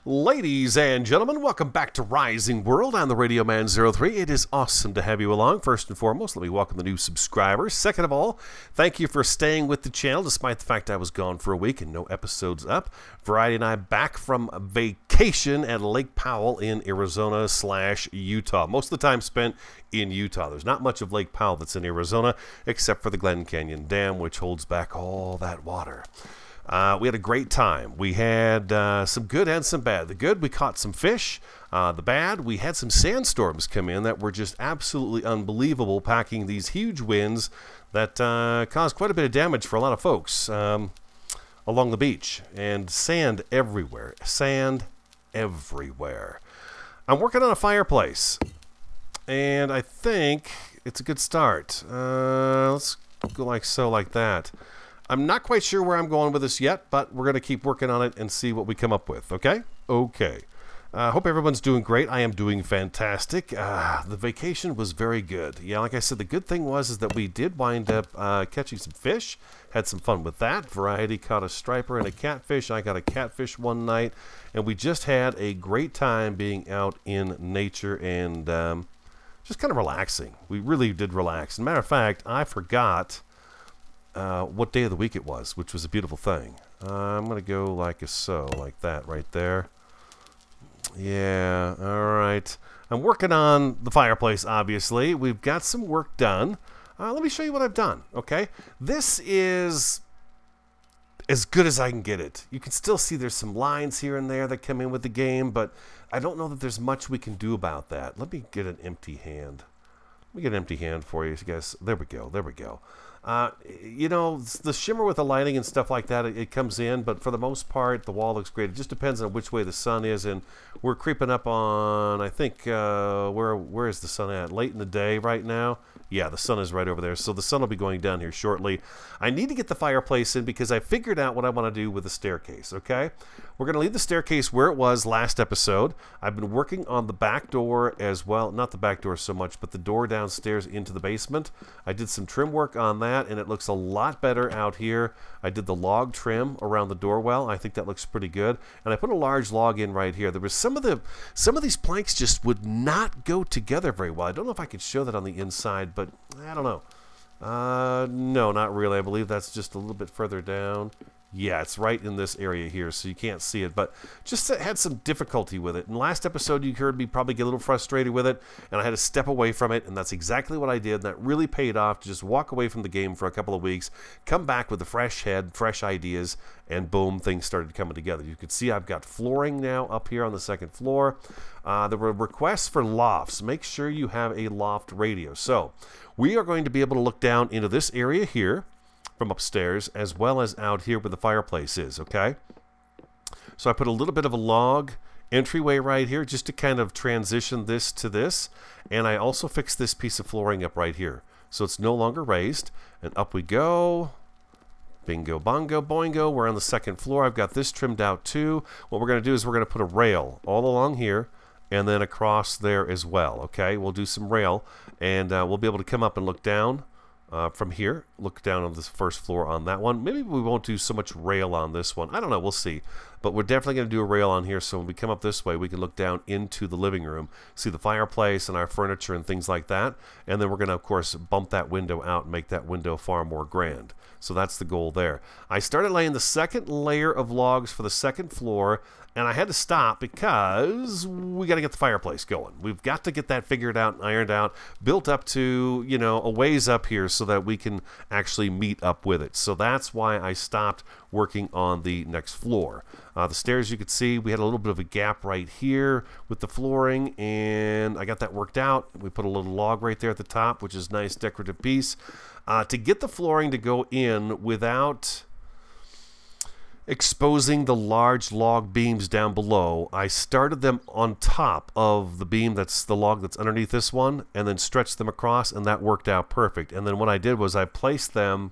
Ladies and gentlemen, welcome back to Rising World. I'm the Radio Man 03. It is awesome to have you along. First and foremost, let me welcome the new subscribers. Second of all, thank you for staying with the channel despite the fact I was gone for a week and no episodes up. Variety and I back from vacation at Lake Powell in Arizona/Utah. Most of the time spent in Utah. There's not much of Lake Powell that's in Arizona except for the Glen Canyon Dam, which holds back all that water. We had a great time. We had some good and some bad. The good, we caught some fish. The bad, we had some sandstorms come in that were just absolutely unbelievable, packing these huge winds that caused quite a bit of damage for a lot of folks along the beach. And sand everywhere. Sand everywhere. I'm working on a fireplace, and I think it's a good start. Let's go like so, like that. I'm not quite sure where I'm going with this yet, but we're going to keep working on it and see what we come up with, okay? Okay. Hope everyone's doing great. I am doing fantastic. The vacation was very good. Yeah, like I said, the good thing is that we did wind up catching some fish. Had some fun with that. Variety caught a striper and a catfish. I got a catfish one night. And we just had a great time being out in nature and just kind of relaxing. We really did relax. As a matter of fact, I forgot what day of the week it was, which was a beautiful thing. I'm going to go like so, like that right there. Yeah, all right. I'm working on the fireplace, obviously. We've got some work done. Let me show you what I've done, okay? This is as good as I can get it. You can still see there's some lines here and there that come in with the game, but I don't know that there's much we can do about that. Let me get an empty hand. Let me get an empty hand for you guys. There we go. There we go. You know, the shimmer with the lighting and stuff like that, it comes in, but for the most part, the wall looks great. It just depends on which way the sun is, and we're creeping up on, I think, where is the sun at? Late in the day right now? Yeah, the sun is right over there, so the sun will be going down here shortly. I need to get the fireplace in because I figured out what I want to do with the staircase, okay? We're going to leave the staircase where it was last episode. I've been working on the back door as well. Not the back door so much, but the door downstairs into the basement. I did some trim work on that, and it looks a lot better out here. I did the log trim around the door well. I think that looks pretty good. And I put a large log in right here. There was some of these planks just would not go together very well. I don't know if I could show that on the inside, but I don't know. No, not really. I believe that's just a little bit further down. Yeah, it's right in this area here, so you can't see it, but just had some difficulty with it. In the last episode, you heard me probably get a little frustrated with it, and I had to step away from it, and that's exactly what I did. That really paid off to just walk away from the game for a couple of weeks, come back with a fresh head, fresh ideas, and boom, things started coming together. You can see I've got flooring now up here on the second floor. There were requests for lofts. Make sure you have a loft radio. So we are going to be able to look down into this area here from upstairs, as well as out here where the fireplace is, okay? So I put a little bit of a log entryway right here just to kind of transition this to this, and I also fixed this piece of flooring up right here. So it's no longer raised, and up we go. Bingo, bongo, boingo. We're on the second floor. I've got this trimmed out too. What we're going to do is we're going to put a rail all along here, and then across there as well, okay? We'll do some rail, and we'll be able to come up and look down from here, look down on this first floor on that one. Maybe we won't do so much rail on this one. I don't know. We'll see. But we're definitely going to do a rail on here, so when we come up this way, we can look down into the living room, see the fireplace and our furniture and things like that. And then we're going to, of course, bump that window out and make that window far more grand. So that's the goal there. I started laying the second layer of logs for the second floor, and I had to stop because we got to get the fireplace going. We've got to get that figured out and ironed out, built up to, you know, a ways up here so that we can actually meet up with it. So that's why I stopped working on the next floor. The stairs, you could see, we had a little bit of a gap right here with the flooring, and I got that worked out. We put a little log right there at the top, which is a nice decorative piece. To get the flooring to go in without exposing the large log beams down below, I started them on top of the beam that's the log that's underneath this one, and then stretched them across, and that worked out perfect. And then what I did was I placed them,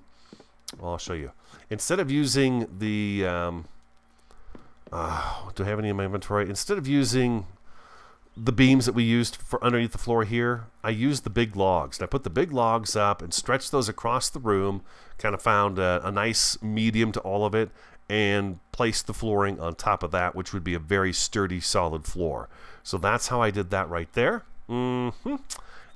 well, I'll show you. Instead of using the do I have any in my inventory? Instead of using the beams that we used for underneath the floor here, I used the big logs. And I put the big logs up and stretched those across the room, kind of found a nice medium to all of it, and place the flooring on top of that, which would be a very sturdy, solid floor. So that's how I did that right there. And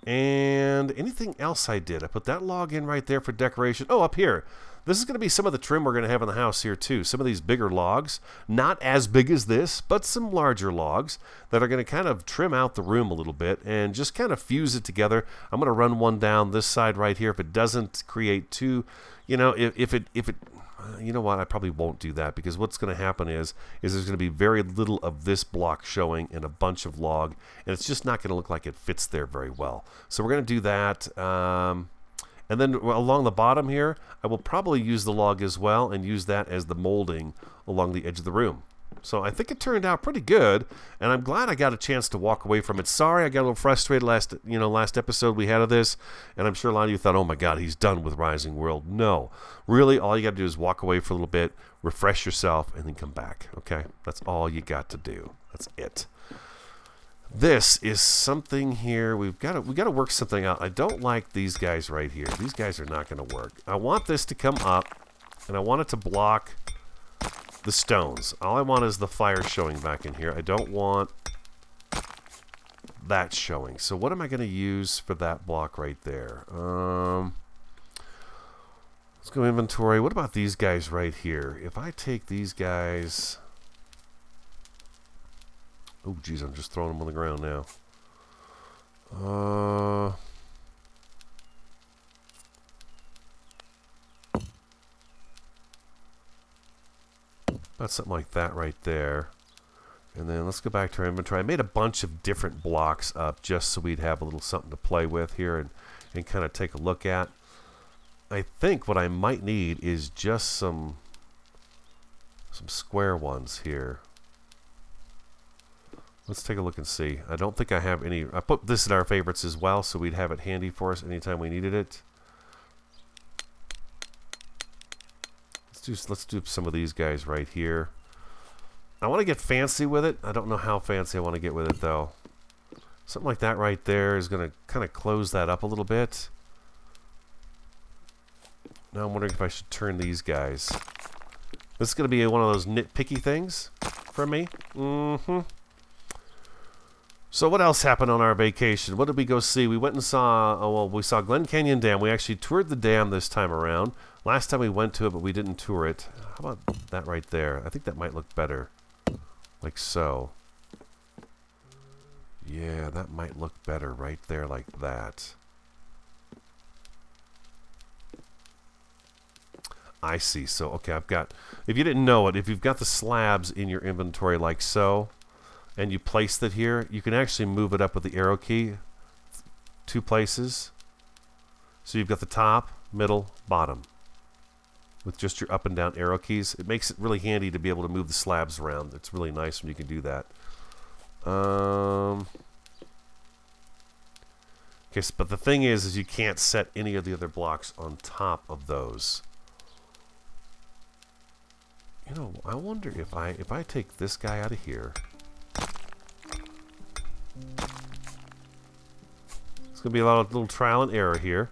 anything else I did? I put that log in right there for decoration. Oh, up here. This is going to be some of the trim we're going to have in the house here too. Some of these bigger logs, not as big as this, but some larger logs that are going to kind of trim out the room a little bit and just kind of fuse it together. I'm going to run one down this side right here. If it doesn't create two, you know, if it you know what, I probably won't do that, because what's going to happen is there's going to be very little of this block showing and a bunch of log, and it's just not going to look like it fits there very well. So we're going to do that. And then along the bottom here, I will probably use the log as well and use that as the molding along the edge of the room. So I think it turned out pretty good, and I'm glad I got a chance to walk away from it. Sorry I got a little frustrated last episode we had of this, and I'm sure a lot of you thought, oh my god, he's done with Rising World. No. Really, all you got to do is walk away for a little bit, refresh yourself, and then come back. Okay? That's all you got to do. That's it. This is something here. We got to work something out. I don't like these guys right here. These guys are not going to work. I want this to come up, and I want it to block the stones. All I want is the fire showing back in here. I don't want that showing. So what am I going to use for that block right there? Let's go inventory. What about these guys right here? If I take these guys... Oh, geez, I'm just throwing them on the ground now. About something like that right there. And then let's go back to our inventory. I made a bunch of different blocks up just so we'd have a little something to play with here and kind of take a look at. I think what I might need is just some square ones here. Let's take a look and see. I don't think I have any. I put this in our favorites as well, so we'd have it handy for us anytime we needed it. Let's do some of these guys right here. I want to get fancy with it. I don't know how fancy I want to get with it though. Something like that right there is going to kind of close that up a little bit. Now I'm wondering if I should turn these guys. This is going to be one of those nitpicky things for me. So what else happened on our vacation? What did we go see? We went and saw, oh, well, we saw Glen Canyon Dam. We actually toured the dam this time around. Last time we went to it, but we didn't tour it. How about that right there? I think that might look better. Like so. Yeah, that might look better right there like that. I see. So, okay, I've got, if you didn't know it, if you've got the slabs in your inventory like so, and you place it here, you can actually move it up with the arrow key 2 places. So you've got the top, middle, bottom with just your up and down arrow keys. It makes it really handy to be able to move the slabs around. It's really nice when you can do that. Okay, but the thing is you can't set any of the other blocks on top of those. You know, I wonder if I take this guy out of here. It's going to be a lot of little trial and error here.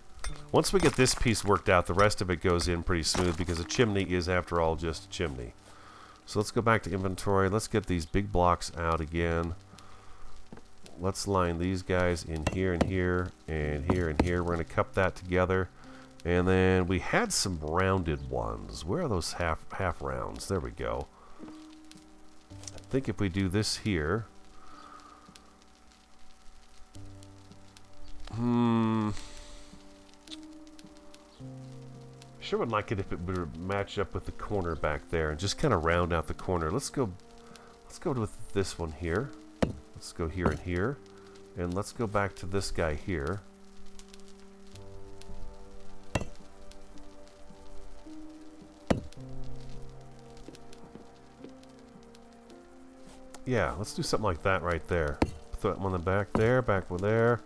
Once we get this piece worked out, the rest of it goes in pretty smooth because a chimney is, after all, just a chimney. So let's go back to inventory. Let's get these big blocks out again. Let's line these guys in here and here and here and here. We're going to cup that together. And then we had some rounded ones. Where are those half rounds? There we go. I think if we do this here... Sure would like it if it would match up with the corner back there and just kind of round out the corner. Let's go with this one here. Let's go here and here. And let's go back to this guy here. Yeah, let's do something like that right there. Throw that one in the back there, back one there.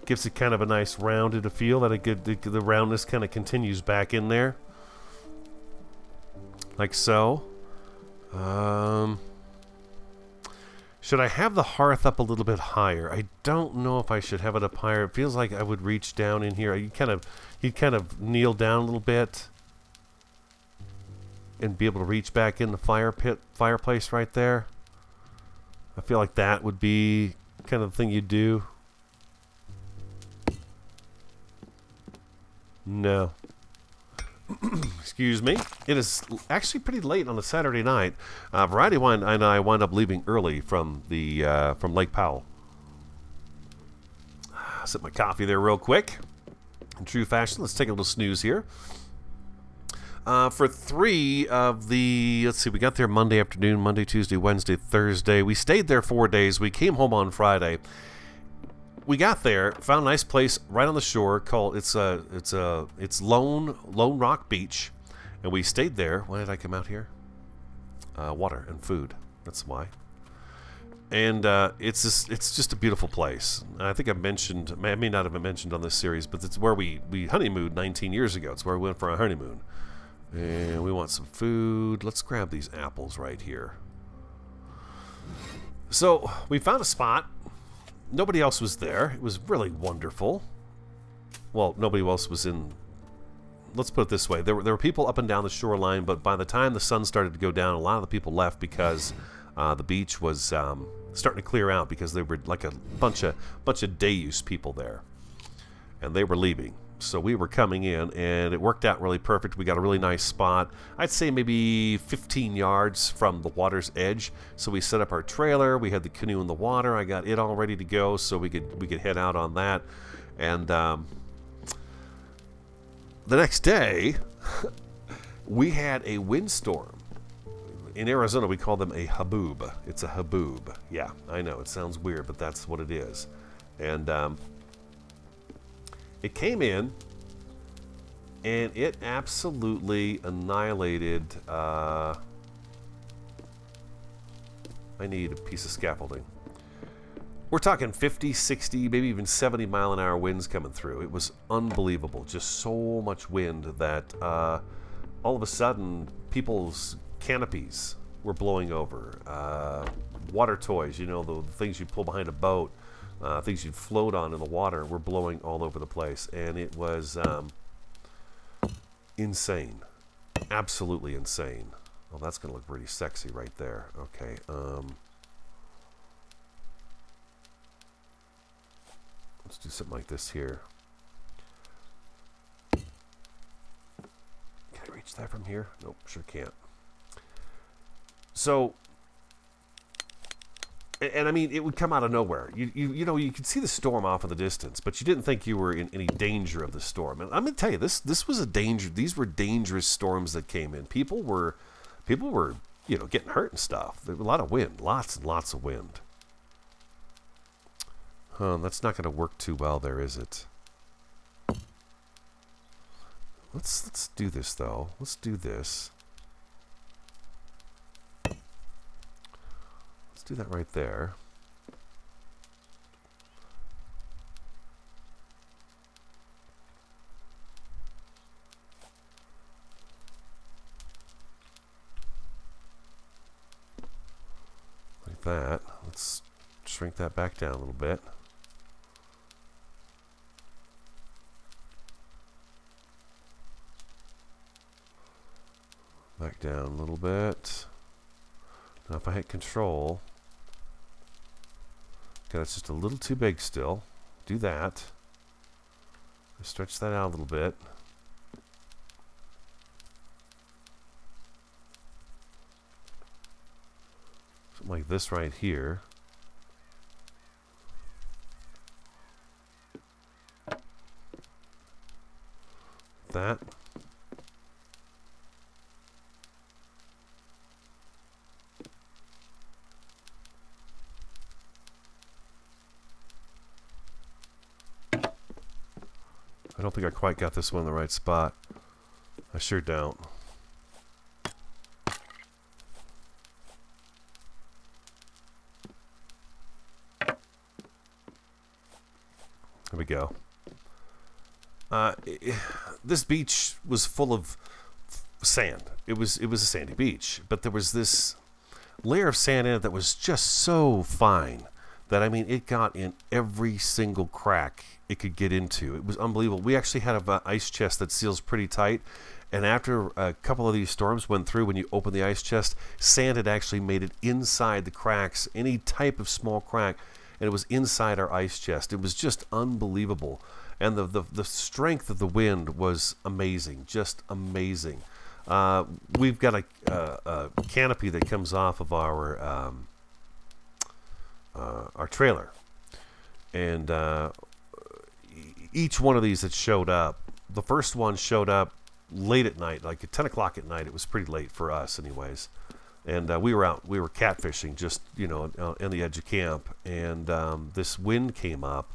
Gives it kind of a nice rounded feel that the roundness kind of continues back in there. Like so. Should I have the hearth up a little bit higher? I don't know if I should have it up higher. It feels like I would reach down in here. You kind of kneel down a little bit and be able to reach back in the fireplace right there. I feel like that would be kind of the thing you'd do. No. Excuse me. It is actually pretty late on a Saturday night. Variety Wine and I wound up leaving early from the from Lake Powell. Sip my coffee there real quick. In true fashion, let's take a little snooze here. For 3 of the, let's see, we got there Monday afternoon, Monday, Tuesday, Wednesday, Thursday. We stayed there 4 days. We came home on Friday. We got there, found a nice place right on the shore called it's Lone Rock Beach, and we stayed there. Why did I come out here? Water and food. That's why. And it's just a beautiful place. I think I may not have mentioned on this series, but it's where we honeymooned 19 years ago. It's where we went for our honeymoon. And we want some food. Let's grab these apples right here. So we found a spot. Nobody else was there. It was really wonderful. Well, nobody else was in. Let's put it this way: there were people up and down the shoreline, but by the time the sun started to go down, a lot of the people left because the beach was starting to clear out because there were like a bunch of day use people there, and they were leaving. So we were coming in, and it worked out really perfect. We got a really nice spot. I'd say maybe 15 yards from the water's edge. So we set up our trailer. We had the canoe in the water. I got it all ready to go, so we could head out on that. And the next day, we had a windstorm. In Arizona, we call them a haboob. It's a haboob. Yeah, I know it sounds weird, but that's what it is. And it came in, and it absolutely annihilated. I need a piece of scaffolding. We're talking 50, 60, maybe even 70 mile an hour winds coming through. It was unbelievable. Just so much wind that all of a sudden people's canopies were blowing over. Water toys, you know, the things you pull behind a boat. Things you'd float on in the water were blowing all over the place, and it was insane, absolutely insane. Well, that's going to look pretty sexy right there. Okay, let's do something like this here. Can I reach that from here? Nope, sure can't. So. And I mean, it would come out of nowhere. You know, you could see the storm off in the distance, but you didn't think you were in any danger of the storm. And I'm going to tell you, this was a danger. These were dangerous storms that came in. People were, you know, getting hurt and stuff. There was a lot of wind, lots and lots of wind. That's not going to work too well there, is it? Let's do this though. Let's do this. Do that right there. Like that. Let's shrink that back down a little bit. Back down a little bit. Now if I hit control, okay, that's just a little too big still. Do that. Stretch that out a little bit. Something like this right here. That. I don't think I quite got this one in the right spot. I sure don't. There we go. This beach was full of sand. It was a sandy beach, but there was this layer of sand in it that was just so fine that, I mean, it got in every single crack it could get into. It was unbelievable. We actually had an ice chest that seals pretty tight, and after a couple of these storms went through, when you open the ice chest, sand had actually made it inside the cracks, any type of small crack, and it was inside our ice chest. It was just unbelievable. And the strength of the wind was amazing, just amazing. We've got a canopy that comes off of our trailer, and each one of these that showed up, the first one showed up late at night, like at 10 o'clock at night. It was pretty late for us anyways, and we were catfishing, just, you know, on the edge of camp, and this wind came up,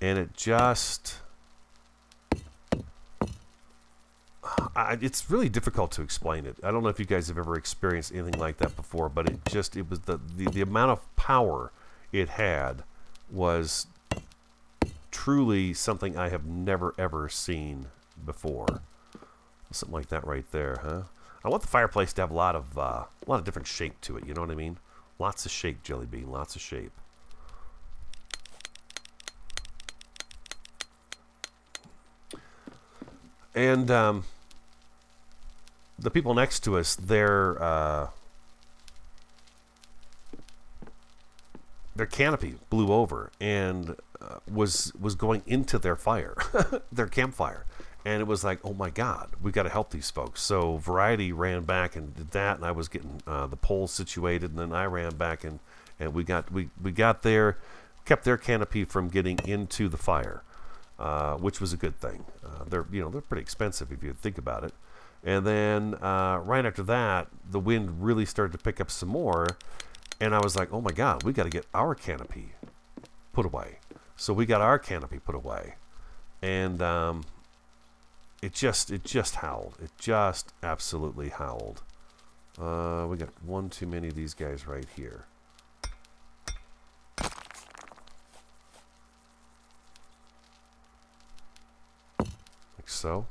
and it just it's really difficult to explain it. I don't know if you guys have ever experienced anything like that before, but it was the amount of power it had was truly something I have never ever seen before. Something like that right there, huh? I want the fireplace to have a lot of different shape to it. You know what I mean? Lots of shape, Jelly Bean. Lots of shape. And the people next to us, their canopy blew over and was going into their fire, their campfire. And it was like, oh my God, we got to help these folks. So Variety ran back and did that, and I was getting the poles situated, and then I ran back and we got there, kept their canopy from getting into the fire, which was a good thing. They're pretty expensive if you think about it. And then right after that, the wind really started to pick up some more, and I was like, oh my God, we got to get our canopy put away. So we got our canopy put away, and it just howled. It just absolutely howled. We got one too many of these guys right here. Like so.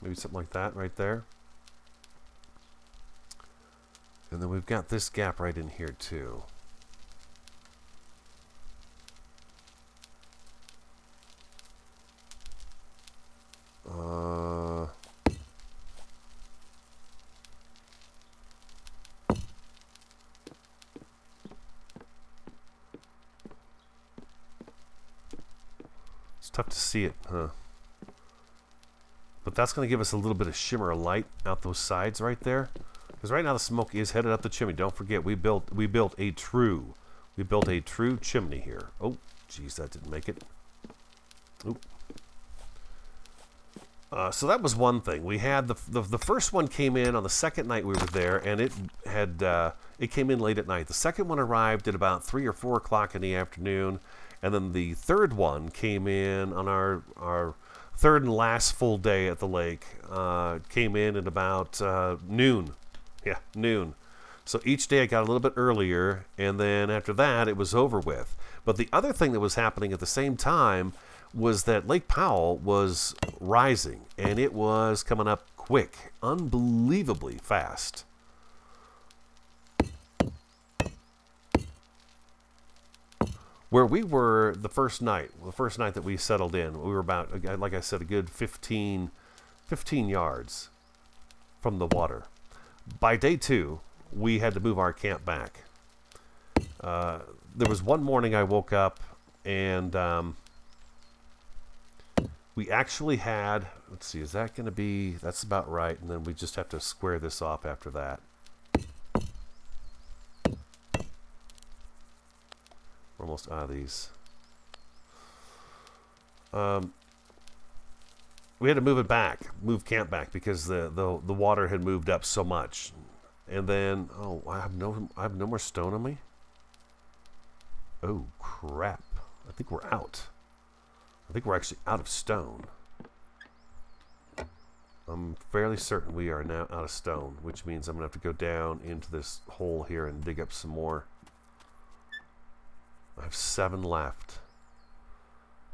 Maybe something like that right there. And then we've got this gap right in here too. It's tough to see it, huh? But that's going to give us a little bit of shimmer of light out those sides right there. Because right now the smoke is headed up the chimney. Don't forget, we built a true chimney here. Oh, geez, that didn't make it. Oop. So that was one thing. We had the first one came in on the second night we were there, and it came in late at night. The second one arrived at about 3 or 4 o'clock in the afternoon, and then the third one came in on our third and last full day at the lake. Came in at about noon. Yeah, noon. So each day I got a little bit earlier, and then after that it was over with. But the other thing that was happening at the same time was that Lake Powell was rising, and it was coming up quick, unbelievably fast. Where we were the first night that we settled in, we were about, like I said, a good 15 yards from the water. By day 2, we had to move our camp back. There was one morning I woke up, and we actually had, let's see, is that going to be, that's about right, and then we just have to square this off after that. We're almost out of these. We had to move it back, move camp back, because the water had moved up so much. And then, oh, I have no more stone on me. Oh crap! I think we're out. I think we're actually out of stone. I'm fairly certain we are now out of stone, which means I'm gonna have to go down into this hole here and dig up some more. I have 7 left.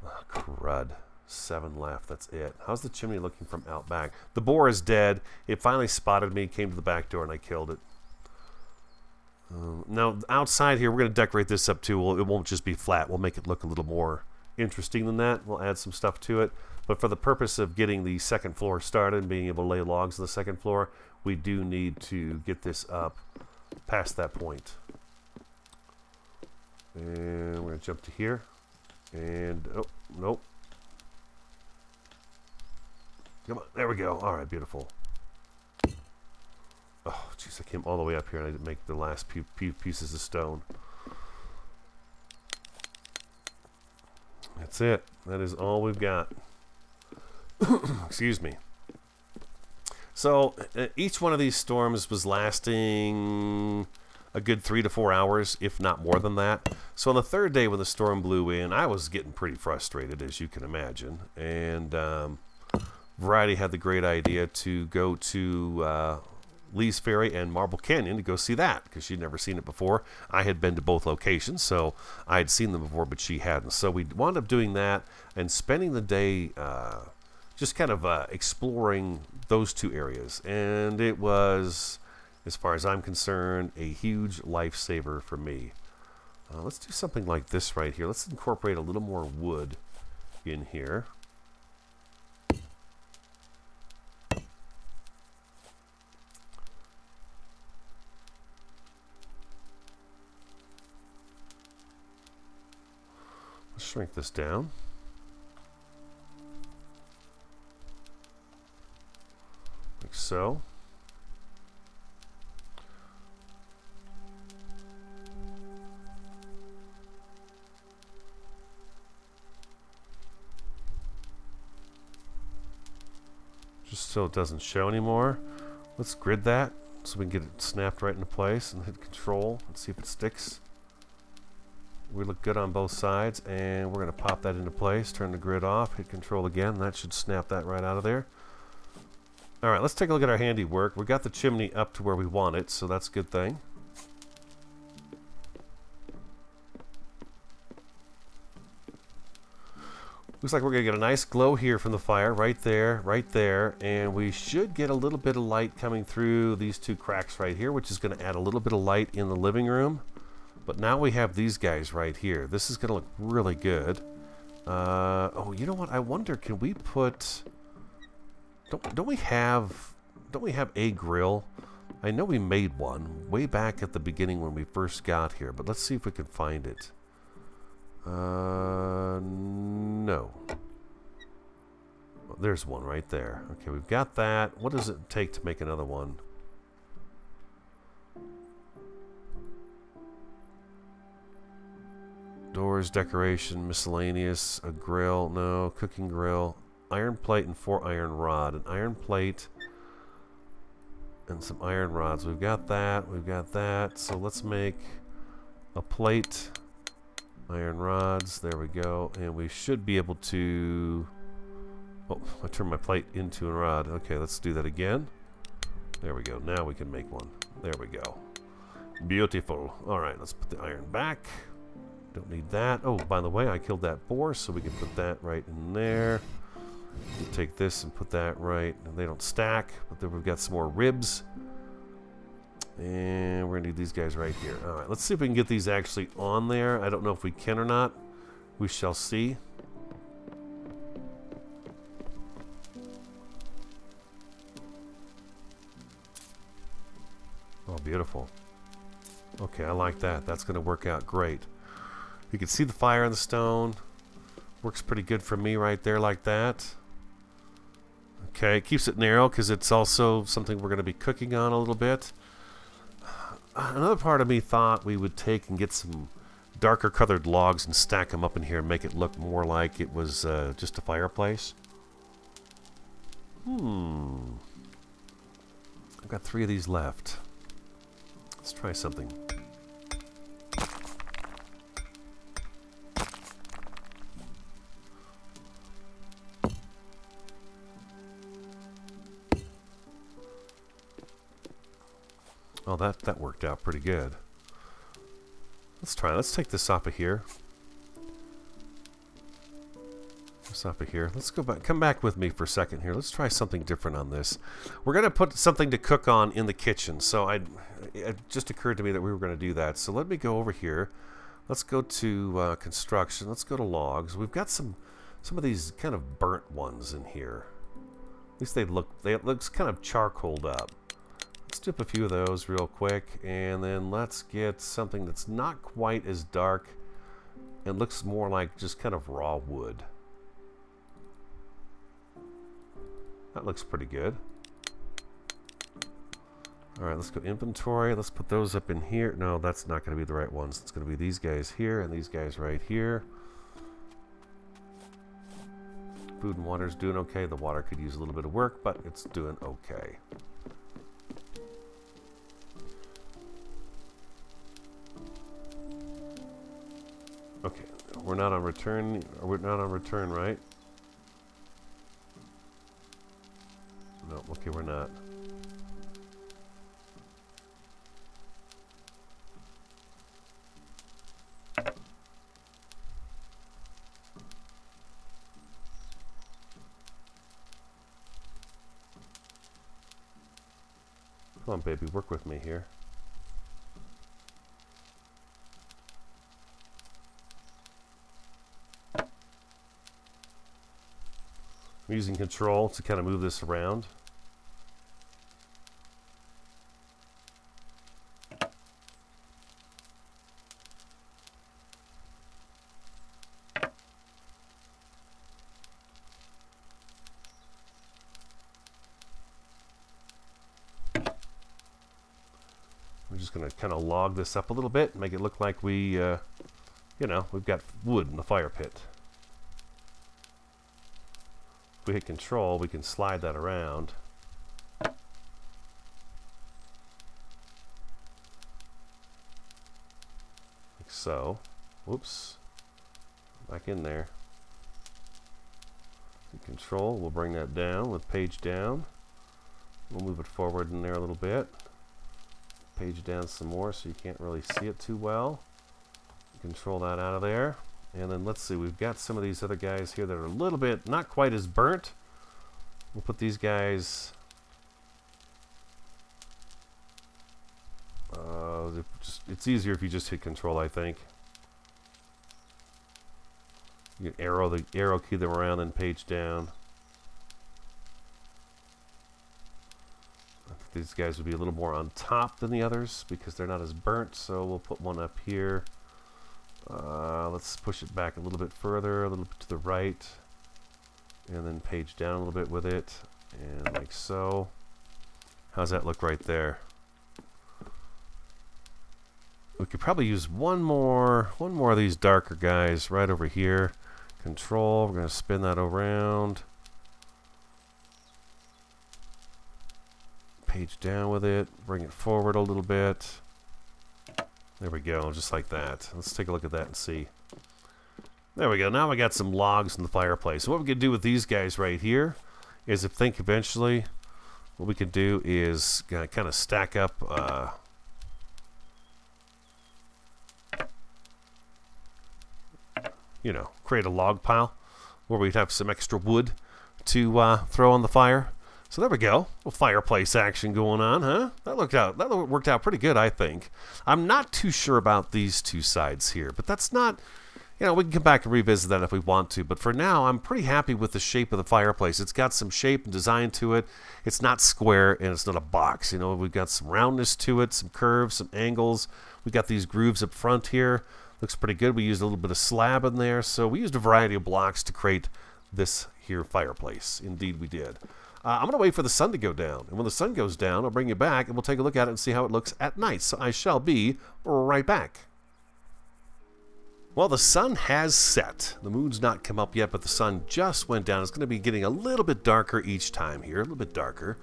Oh, crud. 7 left, that's it. How's the chimney looking from out back? The boar is dead. It finally spotted me, came to the back door, and I killed it. Now, outside here, we're going to decorate this up too. It won't just be flat. We'll make it look a little more interesting than that. We'll add some stuff to it. But for the purpose of getting the second floor started and being able to lay logs on the second floor, we do need to get this up past that point. And we're going to jump to here. And, oh, nope. Come on, there we go. All right, beautiful. Oh, jeez, I came all the way up here and I didn't make the last few pieces of stone. That's it. That is all we've got. Excuse me. So each one of these storms was lasting a good 3 to 4 hours, if not more than that. So on the third day when the storm blew in, I was getting pretty frustrated, as you can imagine. And Variety had the great idea to go to Lee's Ferry and Marble Canyon to go see that, because she'd never seen it before. I had been to both locations, so I had seen them before, but she hadn't. So we wound up doing that and spending the day just kind of exploring those two areas. And it was, as far as I'm concerned, a huge lifesaver for me. Let's do something like this right here. Let's incorporate a little more wood in here. Let's shrink this down. Like so. Just so it doesn't show anymore. Let's grid that so we can get it snapped right into place and hit control and see if it sticks. We look good on both sides, and we're going to pop that into place, turn the grid off, hit control again. That should snap that right out of there. Alright, let's take a look at our handiwork. We got the chimney up to where we want it, so that's a good thing. Looks like we're going to get a nice glow here from the fire, right there, and we should get a little bit of light coming through these two cracks right here, which is going to add a little bit of light in the living room. But now we have these guys right here. This is going to look really good. Oh, you know what? I wonder, can we put... Don't we have a grill? I know we made one way back at the beginning when we first got here, but let's see if we can find it. No. Oh, there's one right there. Okay, we've got that. What does it take to make another one? Doors, decoration, miscellaneous, a grill, no, cooking grill, iron plate and 4 iron rod. An iron plate and some iron rods. We've got that, we've got that. So let's make a plate, iron rods, there we go. And we should be able to... Oh, I turned my plate into a rod. Okay, let's do that again. There we go, now we can make one. There we go. Beautiful. Alright, let's put the iron back. Don't need that. Oh, by the way, I killed that boar, so we can put that right in there. We'll take this and put that right. And they don't stack, but then we've got some more ribs. And we're going to need these guys right here. Alright, let's see if we can get these actually on there. I don't know if we can or not. We shall see. Oh, beautiful. Okay, I like that. That's going to work out great. You can see the fire in the stone. Works pretty good for me right there like that. Okay, it keeps it narrow because it's also something we're going to be cooking on a little bit. Another part of me thought we would take and get some darker colored logs and stack them up in here and make it look more like it was just a fireplace. I've got 3 of these left. Let's try something. Oh, that worked out pretty good. Let's try. Let's take this off of here. What's up here? Let's go back. Come back with me for a second here. Let's try something different on this. We're going to put something to cook on in the kitchen. So it just occurred to me that we were going to do that. So let me go over here. Let's go to construction. Let's go to logs. We've got some of these kind of burnt ones in here. At least it looks kind of charcoaled up. Let's dip a few of those real quick, and then let's get something that's not quite as dark and looks more like just kind of raw wood. That looks pretty good. Alright, let's go inventory. Let's put those up in here. No, that's not going to be the right ones. It's going to be these guys here and these guys right here. Food and water's doing okay. The water could use a little bit of work, but it's doing okay. Okay, we're not on return. We're not on return, right? No, okay, we're not. Come on, baby, work with me here. I'm using control to kind of move this around. We're just going to kind of log this up a little bit, make it look like we, you know, we've got wood in the fire pit. If we hit control, we can slide that around. Like so. Whoops. Back in there. Hit control, we'll bring that down with page down. We'll move it forward in there a little bit. Page down some more so you can't really see it too well. Control that out of there. And then let's see, we've got some of these other guys here that are a little bit, not quite as burnt. We'll put these guys... it's easier if you just hit control, I think. You can arrow key them around and page down. I think these guys would be a little more on top than the others because they're not as burnt, so we'll put one up here. Let's push it back a little bit further, a little bit to the right, and then page down a little bit with it, and like so. How's that look right there? We could probably use one more of these darker guys right over here. Control, we're going to spin that around. Page down with it, bring it forward a little bit. There we go, just like that. Let's take a look at that and see. There we go. Now I got some logs in the fireplace. So what we can do with these guys right here is, if think eventually, what we can do is kind of stack up you know, create a log pile where we'd have some extra wood to throw on the fire. So there we go. A little fireplace action going on, huh? That worked out pretty good, I think. I'm not too sure about these two sides here, but that's not, you know, we can come back and revisit that if we want to. But for now, I'm pretty happy with the shape of the fireplace. It's got some shape and design to it. It's not square and it's not a box. You know, we've got some roundness to it, some curves, some angles. We've got these grooves up front here. Looks pretty good. We used a little bit of slab in there. So we used a variety of blocks to create this here fireplace. Indeed, we did. I'm going to wait for the sun to go down. And when the sun goes down, I'll bring you back and we'll take a look at it and see how it looks at night. So I shall be right back. Well, the sun has set. The moon's not come up yet, but the sun just went down. It's going to be getting a little bit darker each time here, a little bit darker.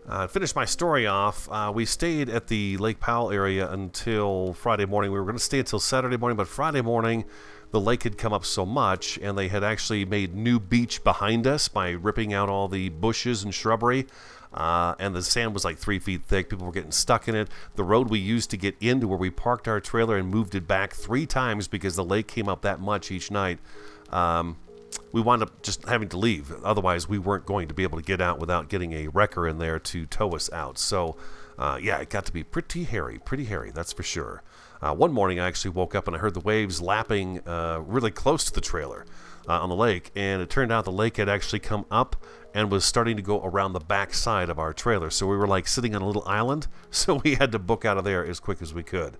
To finish my story off, we stayed at the Lake Powell area until Friday morning. We were going to stay until Saturday morning, but Friday morning the lake had come up so much, and they had actually made new beach behind us by ripping out all the bushes and shrubbery. And the sand was like 3 feet thick. People were getting stuck in it. The road we used to get into where we parked our trailer and moved it back 3 times because the lake came up that much each night. we wound up just having to leave. Otherwise, we weren't going to be able to get out without getting a wrecker in there to tow us out. So, yeah, it got to be pretty hairy, that's for sure. One morning, I actually woke up and I heard the waves lapping really close to the trailer on the lake, and it turned out the lake had actually come up and was starting to go around the back side of our trailer. So we were like sitting on a little island, so we had to book out of there as quick as we could.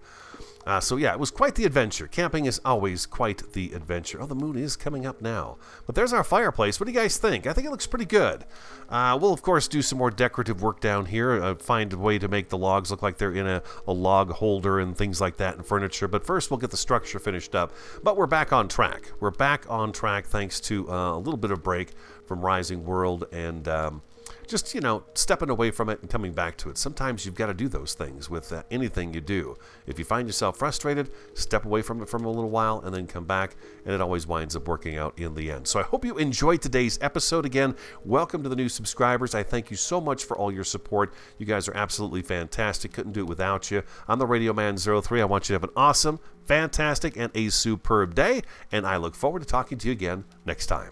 So yeah, it was quite the adventure. Camping is always quite the adventure. Oh, the moon is coming up now. But there's our fireplace. What do you guys think? I think it looks pretty good. We'll, of course, do some more decorative work down here. Find a way to make the logs look like they're in a log holder and things like that and furniture. But first, we'll get the structure finished up. But we're back on track. We're back on track thanks to a little bit of break from Rising World and... just, you know, stepping away from it and coming back to it. Sometimes you've got to do those things with anything you do. If you find yourself frustrated, step away from it for a little while and then come back, and it always winds up working out in the end. So I hope you enjoyed today's episode. Again, welcome to the new subscribers. I thank you so much for all your support. You guys are absolutely fantastic. Couldn't do it without you. I'm the Radio Man 03. I want you to have an awesome, fantastic, and a superb day, and I look forward to talking to you again next time.